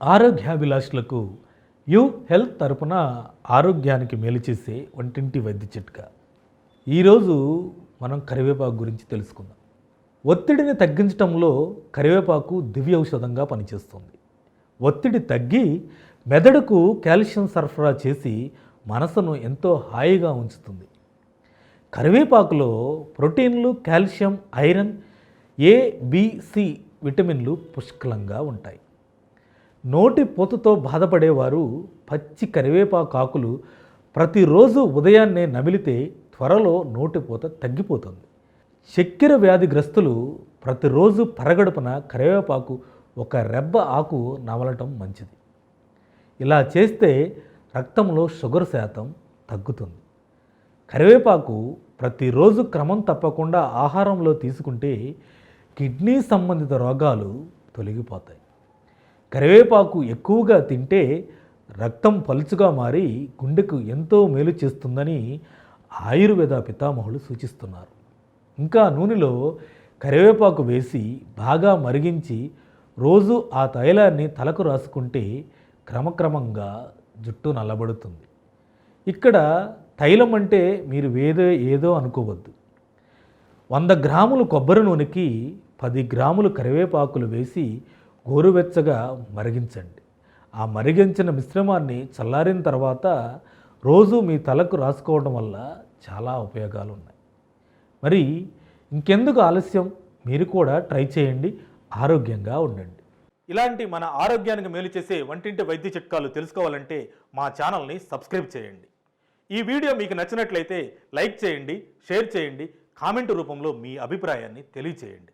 ఆరోగ్యాభిలాషులకు you health తరపున ఆరోగ్యానికి మేలు చేసే వంటింటి వైద్య చిట్కా. ఈరోజు మనం కరివేపాకు గురించి తెలుసుకుందాం. ఒత్తిడిని తగ్గించడంలో కరివేపాకు దివ్య ఔషధంగా పనిచేస్తుంది. ఒత్తిడి తగ్గి మెదడుకు కాల్షియం సరఫరా చేసి మనసును ఎంతో హాయిగా ఉంచుతుంది. కరివేపాకులో ప్రోటీన్లు, కాల్షియం, ఐరన్, ఏ, బి, సి విటమిన్లు పుష్కలంగా ఉంటాయి. నోటి పూతతో బాధపడేవారు పచ్చి కరివేపాకు ఆకులు ప్రతిరోజు ఉదయాన్నే నమిలితే త్వరలో నోటిపూత తగ్గిపోతుంది. చక్కెర వ్యాధిగ్రస్తులు ప్రతిరోజు పరగడుపున కరివేపాకు ఒక రెబ్బ ఆకు నమలటం మంచిది. ఇలా చేస్తే రక్తంలో షుగర్ శాతం తగ్గుతుంది. కరివేపాకు ప్రతిరోజు క్రమం తప్పకుండా ఆహారంలో తీసుకుంటే కిడ్నీ సంబంధిత రోగాలు తొలగిపోతాయి. కరివేపాకు ఎక్కువగా తింటే రక్తం పలుచుగా మారి గుండెకు ఎంతో మేలు చేస్తుందని ఆయుర్వేద పితామహులు సూచిస్తున్నారు. ఇంకా నూనెలో కరివేపాకు వేసి బాగా మరిగించి రోజు ఆ తైలాన్ని తలకు రాసుకుంటే క్రమక్రమంగా జుట్టు నల్లబడుతుంది. ఇక్కడ తైలం అంటే మీరు ఏదో అనుకోవద్దు. 100 గ్రాములు కొబ్బరి నూనెకి 10 గ్రాములు కరివేపాకులు వేసి గోరువెచ్చగా మరిగించండి. ఆ మరిగించిన మిశ్రమాన్ని చల్లారిన తర్వాత రోజు మీ తలకు రాసుకోవడం వల్ల చాలా ఉపయోగాలు ఉన్నాయి. మరి ఇంకెందుకు ఆలస్యం, మీరు కూడా ట్రై చేయండి, ఆరోగ్యంగా ఉండండి. ఇలాంటి మన ఆరోగ్యానికి మేలు చేసే వంటింటి వైద్య చిట్కాలు తెలుసుకోవాలంటే మా ఛానల్ని సబ్స్క్రైబ్ చేయండి. ఈ వీడియో మీకు నచ్చినట్లయితే లైక్ చేయండి, షేర్ చేయండి, కామెంట్ రూపంలో మీ అభిప్రాయాన్ని తెలియచేయండి.